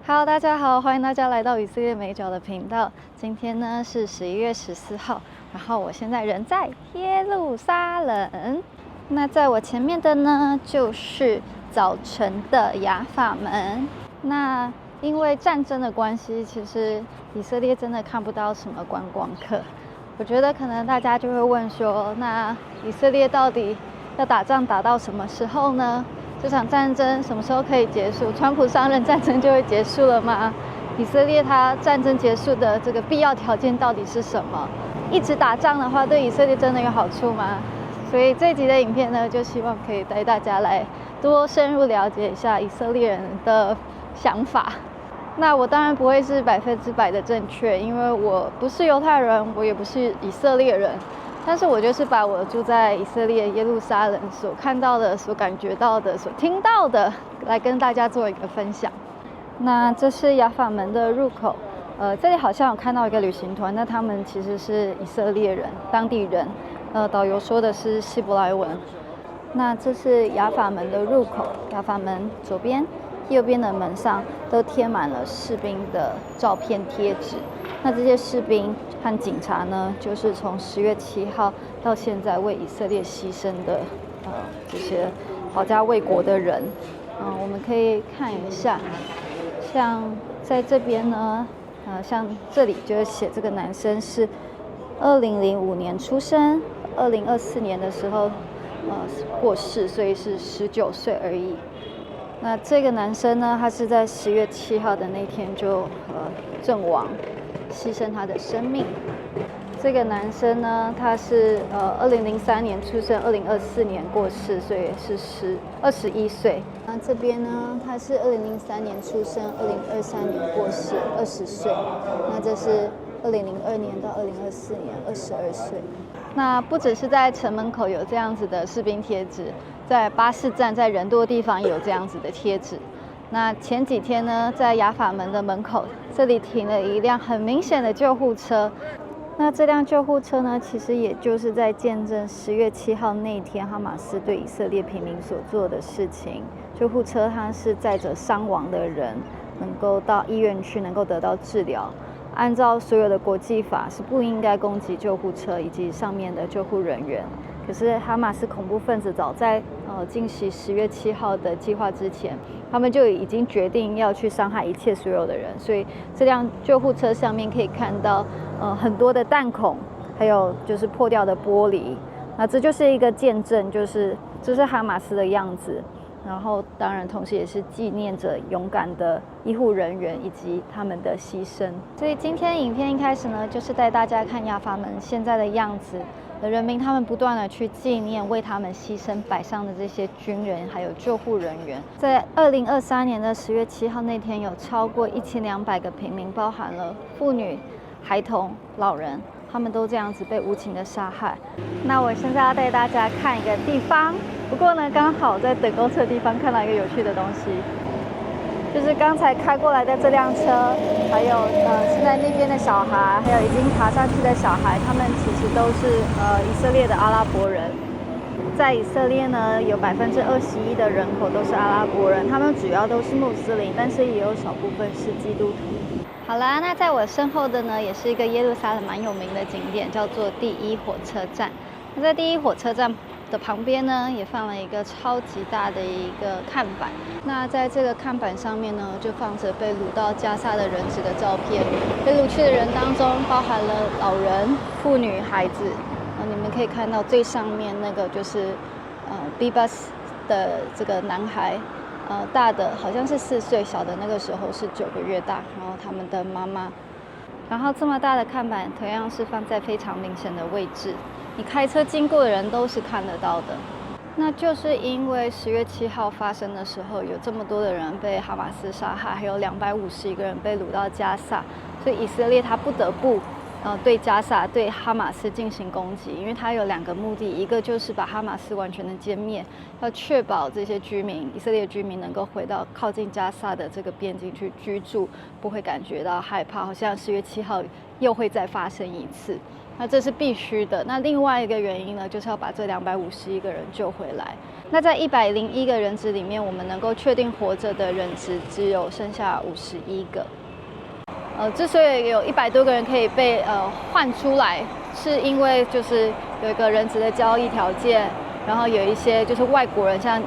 Hello，大家好，欢迎大家来到以色列美角的频道。今天呢是11月14号，然后我现在人在耶路撒冷。那在我前面的呢就是早晨的雅法门。那因为战争的关系，其实以色列真的看不到什么观光客。我觉得可能大家就会问说，那以色列到底要打仗打到什么时候呢？这场战争什么时候可以结束？川普上任，战争就会结束了吗？以色列它战争结束的这个必要条件到底是什么？一直打仗的话，对以色列真的有好处吗？所以这集的影片呢，就希望可以带大家来多深入了解一下以色列人的想法。那我当然不会是100%的正确，因为我不是犹太人，我也不是以色列人。但是我就是把我住在以色列耶路撒冷所看到的、所感觉到的、所听到的，来跟大家做一个分享。那这是雅法门的入口，这里好像有看到一个旅行团，那他们其实是以色列人、当地人，导游说的是希伯来文。那这是雅法门的入口，雅法门左边、右边的门上都贴满了士兵的照片贴纸。那这些士兵和警察呢，就是从10月7号到现在为以色列牺牲的这些保家卫国的人。我们可以看一下，像在这边呢，像这里就是写这个男生是2005年出生，2024年的时候过世，所以是19岁而已。那这个男生呢，他是在10月7号的那天就阵亡，牺牲他的生命。这个男生呢，他是2003年出生，2024年过世，所以是21岁。那这边呢，他是2003年出生，2023年过世，20岁。那这是2002年到2024年，22岁。那不只是在城门口有这样子的士兵贴纸，在巴士站、在人多的地方也有这样子的贴纸。那前几天呢，在雅法门的门口，这里停了一辆很明显的救护车。那这辆救护车呢，其实也就是在见证10月7号那天哈马斯对以色列平民所做的事情。救护车它是载着伤亡的人，能够到医院去，能够得到治疗。按照所有的国际法，是不应该攻击救护车以及上面的救护人员。可是哈马斯恐怖分子早在进行10月7号的计划之前，他们就已经决定要去伤害一切所有的人。所以这辆救护车上面可以看到很多的弹孔，还有就是破掉的玻璃。那这就是一个见证，就是这是哈马斯的样子。然后当然同时也是纪念着勇敢的医护人员以及他们的牺牲。所以今天影片一开始呢，就是带大家看雅法门现在的样子。人民他们不断的去纪念为他们牺牲摆上的这些军人还有救护人员。在2023年的10月7号那天，有超过1200个平民，包含了妇女、孩童、老人，他们都这样子被无情的杀害。那我现在要带大家看一个地方，不过呢，刚好在等公车的地方看到一个有趣的东西。就是刚才开过来的这辆车，还有现在那边的小孩，还有已经爬上去的小孩，他们其实都是以色列的阿拉伯人。在以色列呢，有21%的人口都是阿拉伯人，他们主要都是穆斯林，但是也有少部分是基督徒。好啦，那在我身后的呢，也是一个耶路撒冷蛮有名的景点，叫做第一火车站。那在第一火车站的旁边呢，也放了一个超级大的一个看板。那在这个看板上面呢，就放着被掳到加萨的人质的照片。被掳去的人当中，包含了老人、妇女、孩子。你们可以看到最上面那个就是Bibas 的这个男孩，大的好像是4岁，小的那个时候是9个月大。然后他们的妈妈。然后这么大的看板，同样是放在非常明显的位置。你开车经过的人都是看得到的。那就是因为10月7号发生的时候，有这么多的人被哈马斯杀害，还有251个人被掳到加萨，所以以色列他不得不对加萨、对哈马斯进行攻击，因为他有2个目的，一个就是把哈马斯完全的歼灭，要确保这些居民，以色列居民能够回到靠近加萨的这个边境去居住，不会感觉到害怕，好像10月7号又会再发生一次。那这是必须的。那另外一个原因呢，就是要把这251个人救回来。那在101个人质里面，我们能够确定活着的人质只有剩下51个。之所以有100多个人可以被换出来，是因为就是有一个人质的交易条件，然后有一些就是外国人，像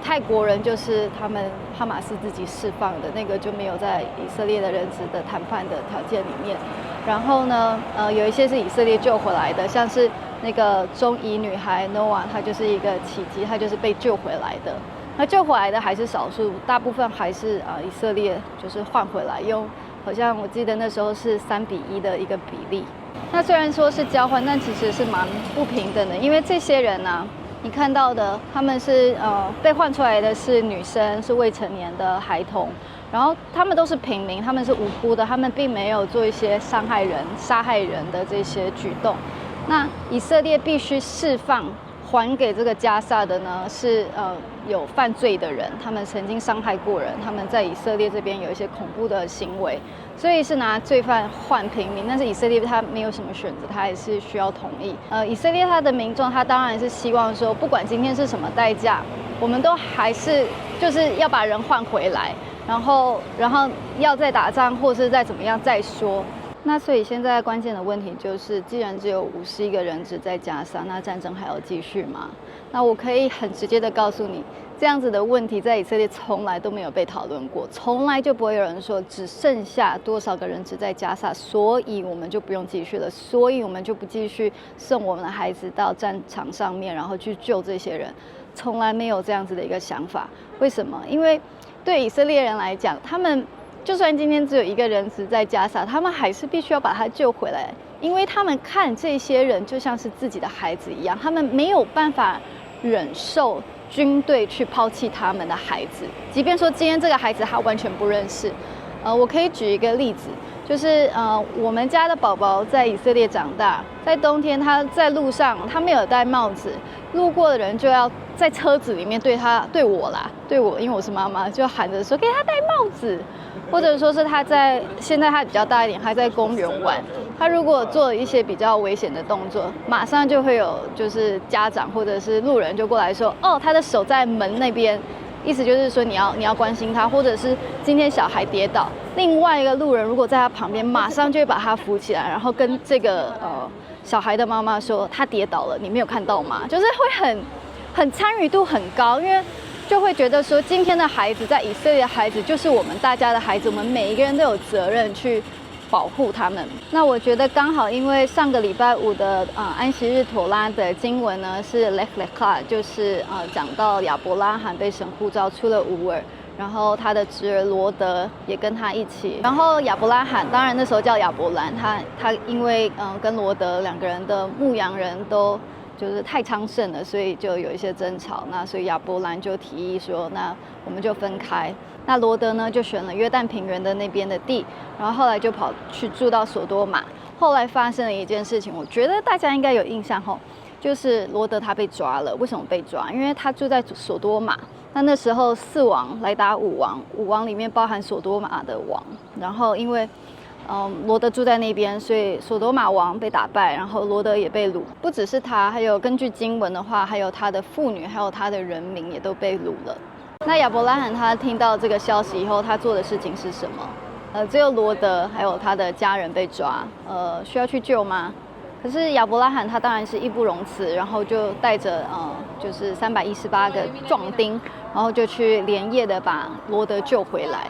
泰国人，就是他们哈马斯自己释放的那个就没有在以色列的人质的谈判的条件里面。然后呢，有一些是以色列救回来的，像是那个中裔女孩 Noah， 她就是一个奇迹，她就是被救回来的。那救回来的还是少数，大部分还是以色列就是换回来，用好像我记得那时候是3:1的一个比例。那虽然说是交换，但其实是蛮不平等的，因为这些人啊，你看到的他们是被换出来的是女生，是未成年的孩童。然后他们都是平民，他们是无辜的，他们并没有做一些伤害人、杀害人的这些举动。那以色列必须释放还给这个加萨的呢，是有犯罪的人，他们曾经伤害过人，他们在以色列这边有一些恐怖的行为，所以是拿罪犯换平民。但是以色列他没有什么选择，他还是需要同意。以色列他的民众，他当然是希望说，不管今天是什么代价，我们都还是就是要把人换回来。然后要再打仗，或是再怎么样再说。那所以现在关键的问题就是，既然只有51个人质在加沙，那战争还要继续吗？那我可以很直接的告诉你，这样子的问题在以色列从来都没有被讨论过，从来就不会有人说只剩下多少个人质在加沙，所以我们就不用继续了，所以我们就不继续送我们的孩子到战场上面，然后去救这些人，从来没有这样子的一个想法。为什么？因为对以色列人来讲，他们就算今天只有1个人质在加沙，他们还是必须要把他救回来，因为他们看这些人就像是自己的孩子一样，他们没有办法忍受军队去抛弃他们的孩子，即便说今天这个孩子他完全不认识。我可以举一个例子，就是我们家的宝宝在以色列长大，在冬天他在路上他没有戴帽子，路过的人就要在车子里面对我，因为我是妈妈，就喊着说给他戴帽子，或者说是现在他比较大一点，还在公园玩，他如果做了一些比较危险的动作，马上就会有就是家长或者是路人就过来说，哦，他的手在门那边。意思就是说你要关心他，或者是今天小孩跌倒，另外一个路人如果在他旁边，马上就会把他扶起来，然后跟这个小孩的妈妈说他跌倒了，你没有看到吗？就是会很参与度很高，因为就会觉得说今天的孩子在以色列的孩子就是我们大家的孩子，我们每一个人都有责任去保护他们。那我觉得刚好，因为上个礼拜5的安息日妥拉的经文呢是 Lech Lecha， 就是讲到亚伯拉罕被神呼召出了乌尔，然后他的侄儿罗德也跟他一起。然后亚伯拉罕当然那时候叫亚伯兰，他因为跟罗德2个人的牧羊人都就是太昌盛了，所以就有一些争吵。那所以亚伯兰就提议说，那我们就分开。那罗德呢就选了约旦平原的那边的地，然后后来就跑去住到索多玛。后来发生了一件事情，我觉得大家应该有印象吼，就是罗德他被抓了。为什么被抓？因为他住在索多玛。那时候4王来打5王，5王里面包含索多玛的王。然后因为罗德住在那边，所以索多玛王被打败，然后罗德也被掳。不只是他，还有根据经文的话，还有他的妇女，还有他的人民也都被掳了。那亚伯拉罕他听到这个消息以后，他做的事情是什么？只有罗德还有他的家人被抓，需要去救吗？可是亚伯拉罕他当然是义不容辞，然后就带着就是318个壮丁，然后就去连夜的把罗德救回来。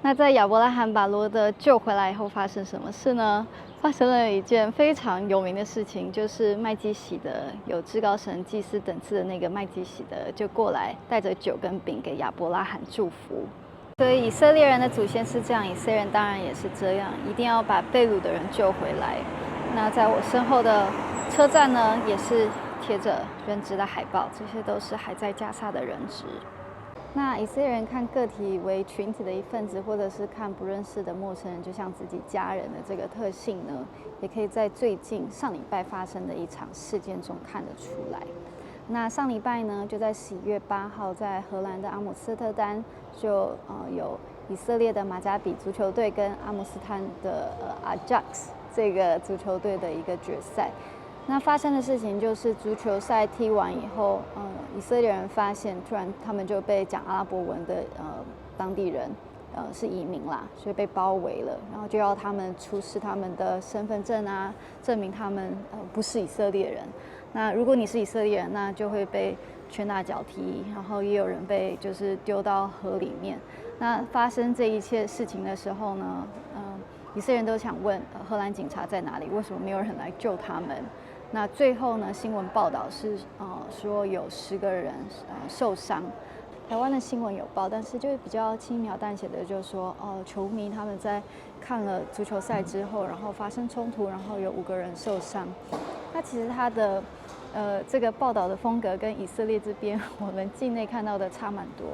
那在亚伯拉罕把罗德救回来以后，发生什么事呢？发生了一件非常有名的事情，就是麦基洗德有至高神祭司等次的那个麦基洗德就过来带着酒跟饼给亚伯拉罕祝福。所以以色列人的祖先是这样，以色列人当然也是这样，一定要把被掳的人救回来。那在我身后的车站呢，也是贴着人质的海报，这些都是还在加沙的人质。那以色列人看个体为群体的一份子，或者是看不认识的陌生人就像自己家人的这个特性呢，也可以在最近上礼拜发生的一场事件中看得出来。那上礼拜呢，就在11月8号，在荷兰的阿姆斯特丹，有以色列的马加比足球队跟阿姆斯特丹的Ajax 这个足球队的一个决赛。那发生的事情就是足球赛踢完以后，以色列人发现突然他们就被讲阿拉伯文的当地人是移民啦，所以被包围了，然后就要他们出示他们的身份证啊，证明他们不是以色列人。那如果你是以色列人，那就会被拳打脚踢，然后也有人被就是丢到河里面。那发生这一切事情的时候呢，以色列人都想问荷兰警察在哪里，为什么没有人来救他们？那最后呢，新闻报道是说有10个人受伤。台湾的新闻有报，但是就比较轻描淡写的就说，球迷他们在看了足球赛之后，然后发生冲突，然后有5个人受伤。那其实他的这个报道的风格跟以色列这边我们境内看到的差蛮多。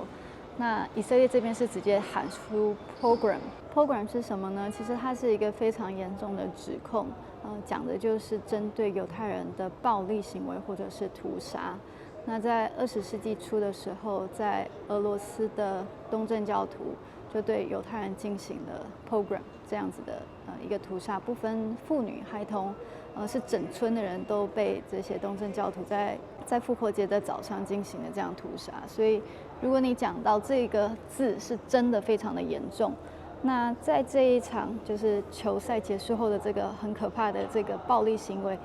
那以色列这边是直接喊出 pogrom 是什么呢？其实它是一个非常严重的指控，讲的就是针对犹太人的暴力行为或者是屠杀。那在20世纪初的时候，在俄罗斯的东正教徒就对犹太人进行了 pogrom 这样子的一个屠杀，不分妇女孩童，是整村的人都被这些东正教徒在复活节的早上进行了这样屠杀。所以如果你讲到这个字是真的非常的严重，那在这一场就是球赛结束后的这个很可怕的这个暴力行为，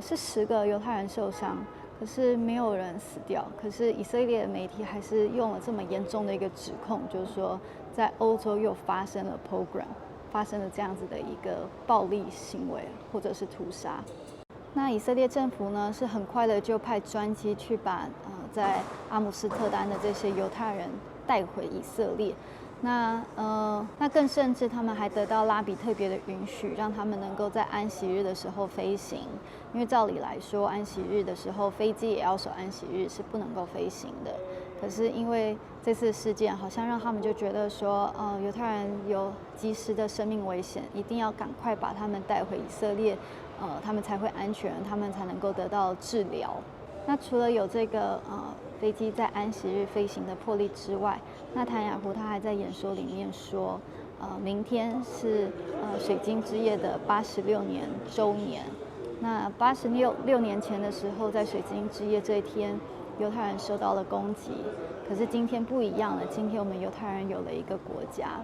是10个犹太人受伤，可是没有人死掉。可是以色列的媒体还是用了这么严重的一个指控，就是说在欧洲又发生了 pogrom， 发生了这样子的一个暴力行为或者是屠杀。那以色列政府呢是很快的就派专机去把在阿姆斯特丹的这些犹太人带回以色列。那更甚至他们还得到拉比特别的允许，让他们能够在安息日的时候飞行。因为照理来说，安息日的时候飞机也要守安息日，是不能够飞行的。可是因为这次事件，好像让他们就觉得说，犹太人有及时的生命危险，一定要赶快把他们带回以色列，他们才会安全，他们才能够得到治疗。那除了有这个飞机在安息日飞行的魄力之外，纳坦雅胡他还在演说里面说，明天是水晶之夜的86年周年。那86年前的时候，在水晶之夜这一天，犹太人受到了攻击。可是今天不一样了，今天我们犹太人有了一个国家。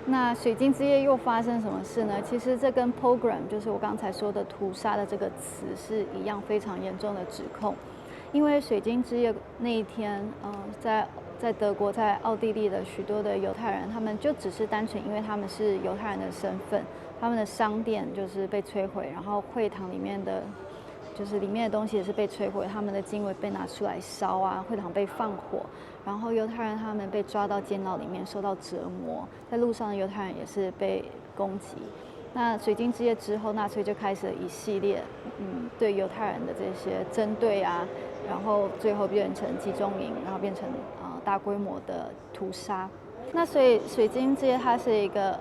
那水晶之夜又发生什么事呢？其实这跟 pogrom， 就是我刚才说的屠杀的这个词是一样非常严重的指控。因为水晶之夜那一天，在德国、在奥地利的许多的犹太人，他们就只是单纯因为他们是犹太人的身份，他们的商店就是被摧毁，然后会堂里面的东西也是被摧毁，他们的经文被拿出来烧啊，会堂被放火，然后犹太人他们被抓到监牢里面受到折磨，在路上的犹太人也是被攻击。那水晶之夜之后，纳粹就开始了一系列对犹太人的这些针对啊，然后最后变成集中营，然后变成大规模的屠杀。那所以水晶之夜它是一个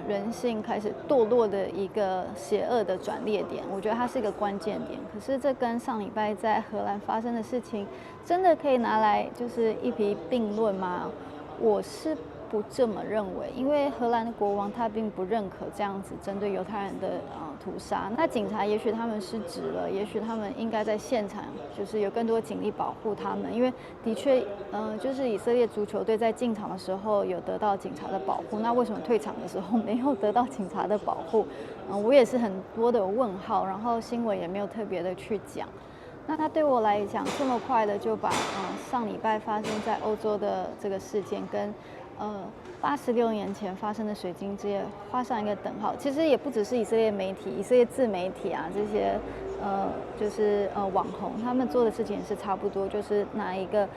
人性开始堕落的一个邪恶的转捩点，我觉得它是一个关键点。可是这跟上礼拜在荷兰发生的事情，真的可以拿来就是一併并论吗？我是不这么认为，因为荷兰的国王他并不认可这样子针对犹太人的屠杀。那警察也许他们失职了，也许他们应该在现场就是有更多警力保护他们，因为的确就是以色列足球队在进场的时候有得到警察的保护，那为什么退场的时候没有得到警察的保护？我也是很多的问号，然后新闻也没有特别的去讲。那他对我来讲这么快的就把上礼拜发生在欧洲的这个事件跟86年前发生的水晶之夜画上一个等号。其实也不只是以色列媒体、以色列自媒体啊，这些就是网红，他们做的事情也是差不多，就是拿一个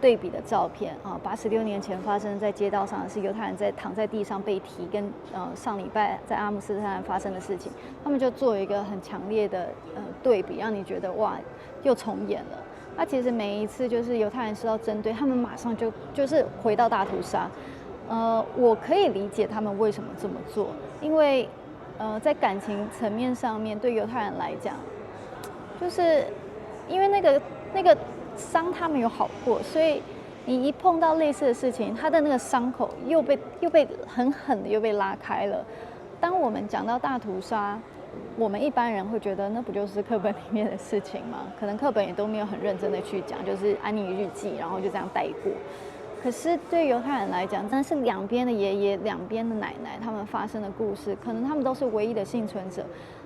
对比的照片86年前发生在街道上是犹太人躺在地上被踢，跟上礼拜在阿姆斯特丹发生的事情，他们就做一个很强烈的对比，让你觉得哇，又重演了。那其实每一次就是犹太人受到针对，他们马上就是回到大屠杀。我可以理解他们为什么这么做，因为在感情层面上面，对犹太人来讲，就是因为那个伤他们有好过，所以你一碰到类似的事情，他的那个伤口又被狠狠的又被拉开了。当我们讲到大屠杀，我们一般人会觉得那不就是课本里面的事情吗？可能课本也都没有很认真的去讲，就是安妮日记，然后就这样带过。可是对犹太人来讲，真的是两边的爷爷、两边的奶奶，他们发生的故事，可能他们都是唯一的幸存者，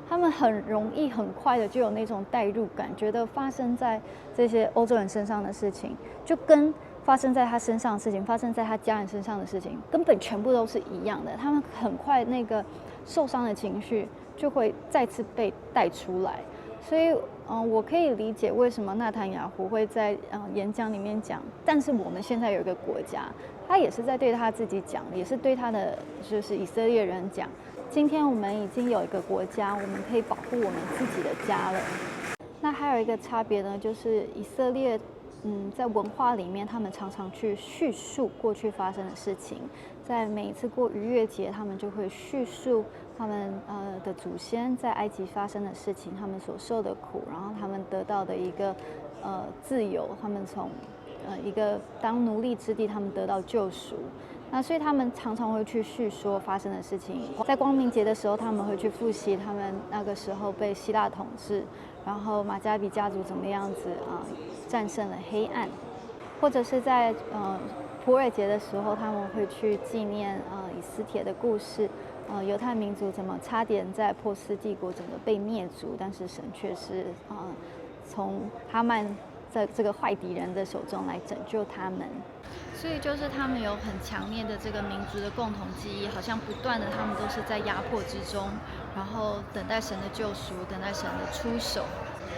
他们很容易、很快的就有那种代入感，觉得发生在这些欧洲人身上的事情，就跟发生在他身上的事情，发生在他家人身上的事情，根本全部都是一样的。他们很快那个受伤的情绪就会再次被带出来，所以我可以理解为什么纳坦雅胡会在演讲里面讲，但是我们现在有一个国家，他也是在对他自己讲，也是对他的就是以色列人讲，今天我们已经有一个国家，我们可以保护我们自己的家了。那还有一个差别呢，就是以色列在文化里面，他们常常去叙述过去发生的事情，在每一次过逾越节，他们就会叙述他们的祖先在埃及发生的事情，他们所受的苦，然后他们得到的一个自由，他们从一个当奴隶之地，他们得到救赎。那所以他们常常会去叙说发生的事情。在光明节的时候，他们会去复习他们那个时候被希腊统治，然后马加比家族怎么样子战胜了黑暗，或者是在普尔节的时候，他们会去纪念以斯帖的故事，犹太民族怎么差点在波斯帝国整个被灭族，但是神却是从哈曼在这个坏敌人的手中来拯救他们。所以就是他们有很强烈的这个民族的共同记忆，好像不断的他们都是在压迫之中，然后等待神的救赎，等待神的出手。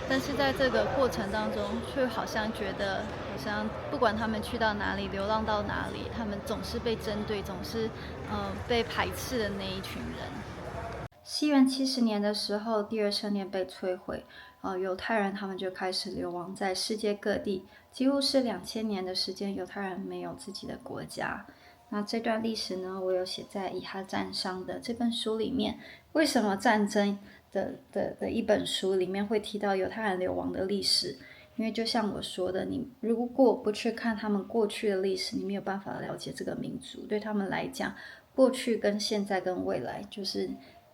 但是在这个过程当中，却好像觉得，好像不管他们去到哪里，流浪到哪里，他们总是被针对，总是被排斥的那一群人。西元70年的时候，第二圣殿被摧毁，犹太人他们就开始流亡在世界各地，几乎是2000年的时间，犹太人没有自己的国家。那这段历史呢，我有写在《以哈战伤》的这本书里面。为什么战争的一本书里面会提到犹太人流亡的历史？因为就像我说的，你如果不去看他们过去的历史，你没有办法了解这个民族。对他们来讲，过去跟现在跟未来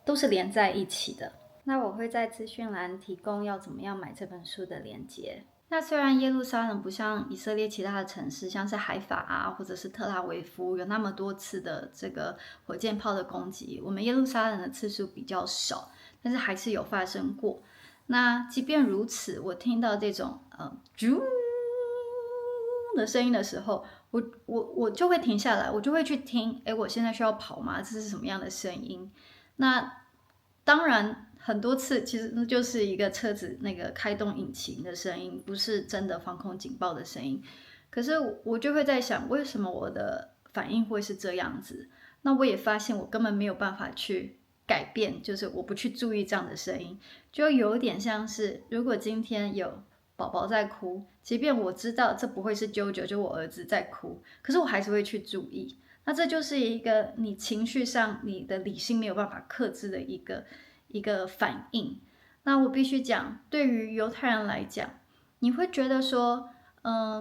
都是连在一起的。那我会在资讯栏提供要怎么样买这本书的连结。那虽然耶路撒冷不像以色列其他的城市，像是海法或者是特拉维夫有那么多次的这个火箭炮的攻击，我们耶路撒冷的次数比较少，但是还是有发生过。那即便如此，我听到这种啾的声音的时候，我就会停下来，我就会去听，我现在需要跑吗？这是什么样的声音？那当然很多次其实那就是一个车子那个开动引擎的声音，不是真的防空警报的声音。可是我就会在想，为什么我的反应会是这样子？那我也发现我根本没有办法去改变，就是我不去注意这样的声音，就有点像是如果今天有宝宝在哭，即便我知道这不会是啾啾，就我儿子在哭，可是我还是会去注意。那这就是一个你情绪上你的理性没有办法克制的一个反应。那我必须讲，对于犹太人来讲，你会觉得说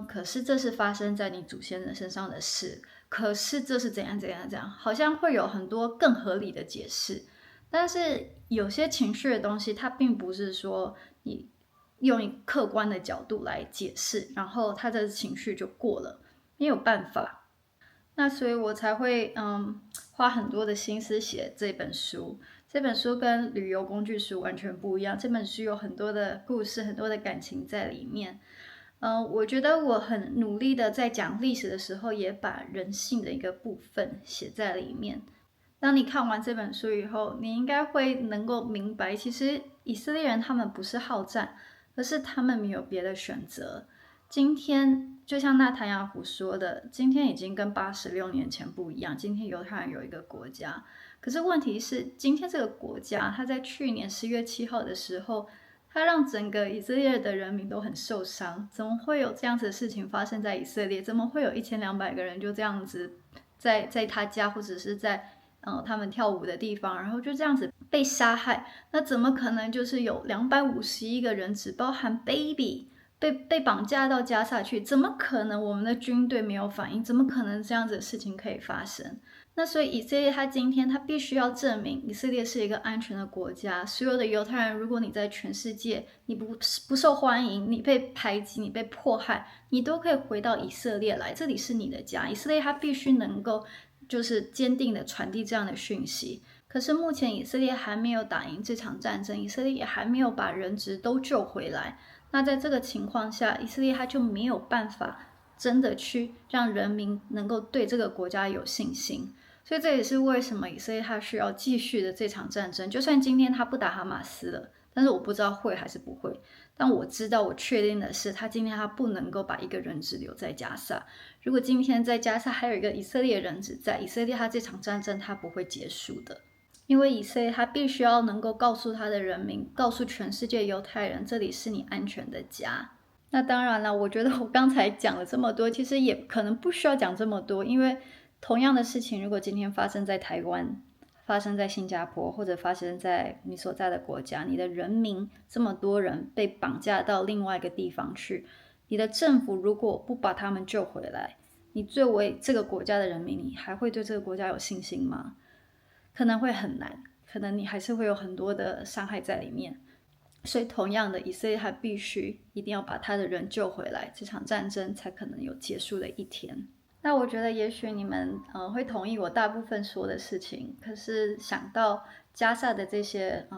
可是这是发生在你祖先人身上的事，可是这是怎样怎样怎样，好像会有很多更合理的解释。但是有些情绪的东西，它并不是说你用客观的角度来解释，然后他的情绪就过了，没有办法。那所以我才会花很多的心思写这本书。这本书跟旅游工具书完全不一样，这本书有很多的故事，很多的感情在里面。我觉得我很努力的在讲历史的时候，也把人性的一个部分写在里面。当你看完这本书以后，你应该会能够明白，其实以色列人他们不是好战，而是他们没有别的选择。今天就像纳坦雅胡说的，今天已经跟86年前不一样，今天犹太人有一个国家。可是问题是，今天这个国家，它在去年10月7号的时候，它让整个以色列的人民都很受伤。怎么会有这样子的事情发生在以色列？怎么会有1200个人就这样子在他家或者是在他们跳舞的地方，然后就这样子被杀害？那怎么可能就是有251个人，只包含 baby 被绑架到加萨去？怎么可能我们的军队没有反应？怎么可能这样子的事情可以发生？那所以以色列他今天他必须要证明以色列是一个安全的国家。所有的犹太人，如果你在全世界你不受欢迎，你被排挤，你被迫害，你都可以回到以色列来，这里是你的家。以色列他必须能够就是坚定的传递这样的讯息。可是目前以色列还没有打赢这场战争，以色列也还没有把人质都救回来。那在这个情况下，以色列他就没有办法真的去让人民能够对这个国家有信心。所以这也是为什么以色列他需要继续的这场战争。就算今天他不打哈马斯了，但是我不知道会还是不会。但我知道，我确定的是，他今天他不能够把一个人质留在加萨。如果今天在加萨还有一个以色列人质在，以色列他这场战争他不会结束的。因为以色列他必须要能够告诉他的人民，告诉全世界犹太人，这里是你安全的家。那当然了，我觉得我刚才讲了这么多，其实也可能不需要讲这么多，因为同样的事情，如果今天发生在台湾，发生在新加坡，或者发生在你所在的国家，你的人民这么多人被绑架到另外一个地方去，你的政府如果不把他们救回来，你作为这个国家的人民，你还会对这个国家有信心吗？可能会很难，可能你还是会有很多的伤害在里面。所以同样的，以色列还必须一定要把他的人救回来，这场战争才可能有结束的一天。那我觉得也许你们会同意我大部分说的事情，可是想到加萨的这些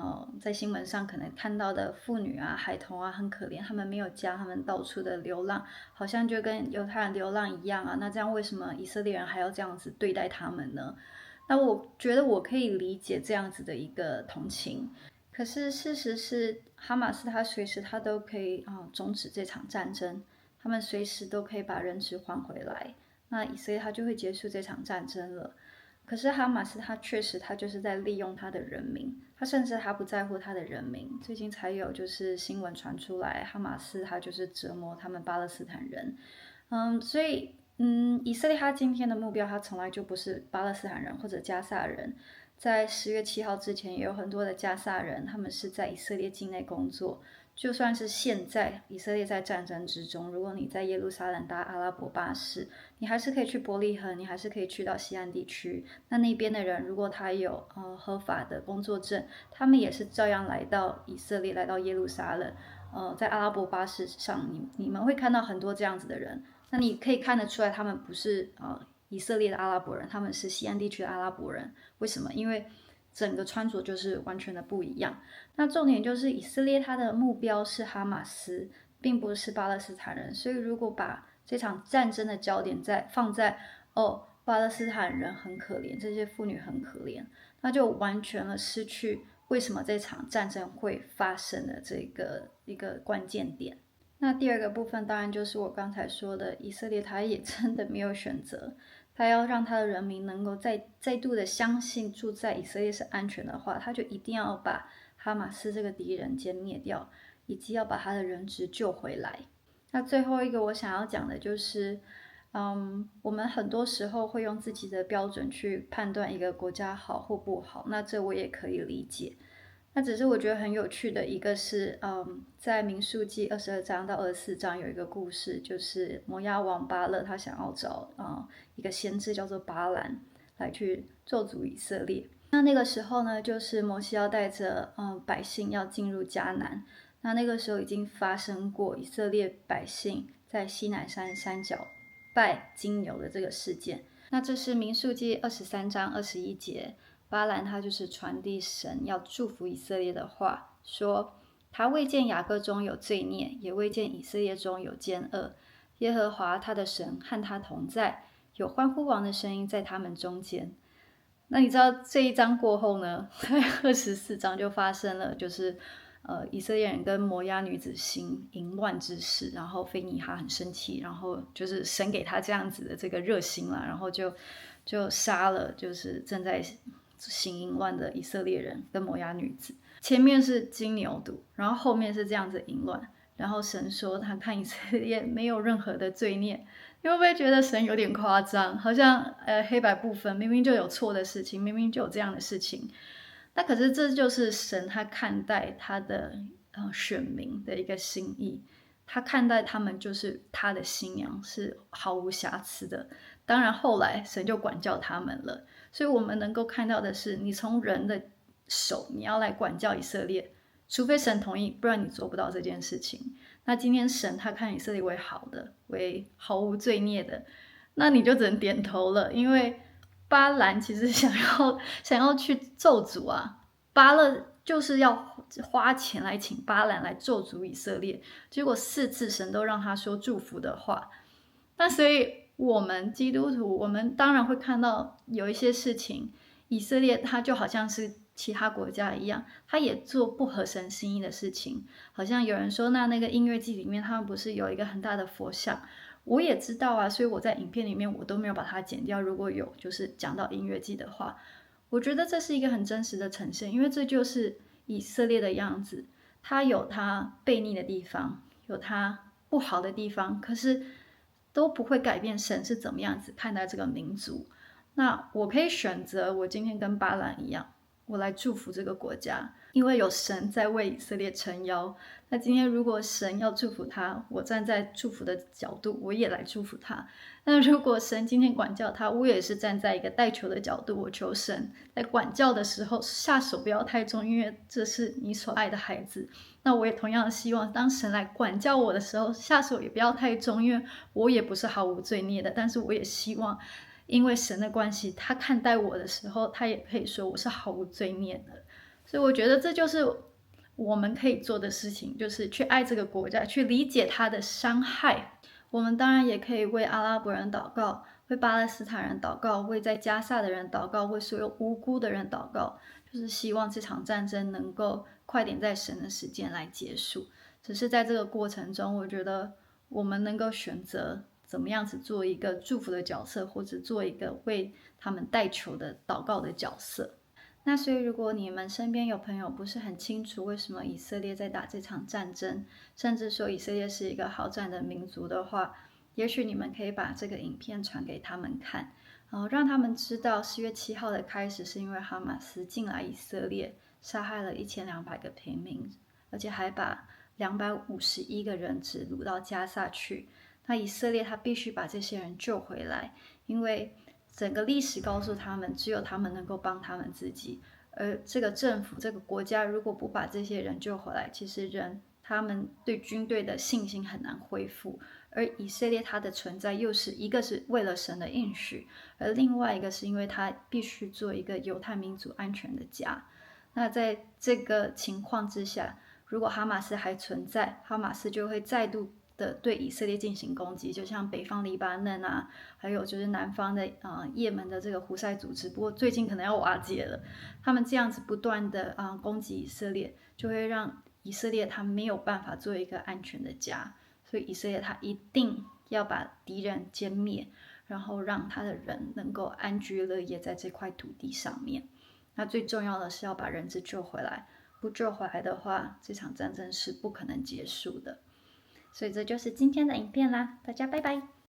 在新闻上可能看到的妇女啊、孩童啊很可怜，他们没有家，他们到处的流浪，好像就跟犹太人流浪一样啊。那这样为什么以色列人还要这样子对待他们呢？那我觉得我可以理解这样子的一个同情，可是事实是哈马斯他随时他都可以终止这场战争，他们随时都可以把人质还回来，那以色列他就会结束这场战争了。可是哈马斯他确实他就是在利用他的人民，他甚至他不在乎他的人民。最近才有就是新闻传出来，哈马斯他就是折磨他们巴勒斯坦人，所以以色列他今天的目标他从来就不是巴勒斯坦人或者加萨人。在10月7号之前，也有很多的加萨人，他们是在以色列境内工作。就算是现在以色列在战争之中，如果你在耶路撒冷搭阿拉伯巴士，你还是可以去伯利恒，你还是可以去到西岸地区。那边的人，如果他有合法的工作证，他们也是照样来到以色列，来到耶路撒冷。在阿拉伯巴士上，你们会看到很多这样子的人。那你可以看得出来，他们不是以色列的阿拉伯人，他们是西岸地区的阿拉伯人。为什么？因为整个穿着就是完全的不一样。那重点就是以色列它的目标是哈马斯，并不是巴勒斯坦人。所以如果把这场战争的焦点放在巴勒斯坦人很可怜，这些妇女很可怜，那就完全了失去为什么这场战争会发生的这个一个关键点。那第二个部分当然就是我刚才说的，以色列他也真的没有选择，他要让他的人民能够再度的相信住在以色列是安全的话，他就一定要把哈马斯这个敌人歼灭掉，以及要把他的人质救回来。那最后一个我想要讲的就是，我们很多时候会用自己的标准去判断一个国家好或不好，那这我也可以理解。那只是我觉得很有趣的一个是，在民数记22章到24章有一个故事，就是摩押王巴勒他想要找一个先知叫做巴兰来去咒诅以色列。那个时候呢，就是摩西要带着百姓要进入迦南。那个时候已经发生过以色列百姓在西乃山山脚拜金牛的这个事件。那这是民数记23章21节。巴兰他就是传递神要祝福以色列的话，说他未见雅各中有罪孽，也未见以色列中有奸恶。耶和华他的神和他同在，有欢呼王的声音在他们中间。那你知道这一章过后呢，在24章就发生了，就是以色列人跟摩押女子行淫乱之事，然后菲尼哈很生气，然后就是神给他这样子的这个热心了，然后就杀了就是正在行淫乱的以色列人跟摩押女子。前面是金牛犊，然后后面是这样子淫乱，然后神说他看以色列没有任何的罪孽。你会不会觉得神有点夸张？好像黑白不分，明明就有错的事情，明明就有这样的事情。那可是这就是神他看待他的选民的一个心意，他看待他们就是他的新娘，是毫无瑕疵的。当然后来神就管教他们了，所以我们能够看到的是，你从人的手，你要来管教以色列，除非神同意，不然你做不到这件事情。那今天神他看以色列为好的，为毫无罪孽的，那你就只能点头了，因为巴兰其实想要去咒诅啊，巴勒就是要花钱来请巴兰来咒诅以色列，结果4次神都让他说祝福的话。那所以我们基督徒，我们当然会看到有一些事情，以色列他就好像是其他国家一样，他也做不合神心意的事情。好像有人说，那个音乐季里面，他们不是有一个很大的佛像？我也知道啊，所以我在影片里面我都没有把它剪掉。如果有就是讲到音乐季的话，我觉得这是一个很真实的呈现，因为这就是以色列的样子。它有它悖逆的地方，有它不好的地方，可是都不会改变神是怎么样子看待这个民族。那我可以选择，我今天跟巴兰一样，我来祝福这个国家，因为有神在为以色列撑腰。那今天如果神要祝福他，我站在祝福的角度，我也来祝福他。那如果神今天管教他，我也是站在一个带球的角度，我求神在管教的时候下手不要太重，因为这是你所爱的孩子。那我也同样希望，当神来管教我的时候，下手也不要太重，因为我也不是毫无罪孽的。但是我也希望，因为神的关系，他看待我的时候，他也可以说我是毫无罪孽的。所以我觉得这就是我们可以做的事情，就是去爱这个国家，去理解他的伤害。我们当然也可以为阿拉伯人祷告，为巴勒斯坦人祷告，为在加萨的人祷告，为所有无辜的人祷告，就是希望这场战争能够快点在神的时间来结束。只是在这个过程中，我觉得我们能够选择怎么样子做一个祝福的角色，或者做一个为他们代求的祷告的角色。那所以如果你们身边有朋友不是很清楚为什么以色列在打这场战争，甚至说以色列是一个好战的民族的话，也许你们可以把这个影片传给他们看，让他们知道10月7号的开始是因为哈马斯进来以色列，杀害了1200个平民，而且还把251个人质掳到加萨去。那以色列他必须把这些人救回来，因为整个历史告诉他们，只有他们能够帮他们自己。而这个政府、这个国家如果不把这些人救回来，其实他们对军队的信心很难恢复。而以色列它的存在，又是一个是为了神的应许，而另外一个是因为它必须做一个犹太民族安全的家。那在这个情况之下，如果哈马斯还存在，哈马斯就会再度的对以色列进行攻击，就像北方黎巴嫩啊，还有就是南方的也门的这个胡塞组织，不过最近可能要瓦解了。他们这样子不断的攻击以色列，就会让以色列他没有办法做一个安全的家。所以以色列他一定要把敌人歼灭，然后让他的人能够安居乐业在这块土地上面。那最重要的是要把人质救回来，不救回来的话，这场战争是不可能结束的。所以这就是今天的影片啦，大家拜拜。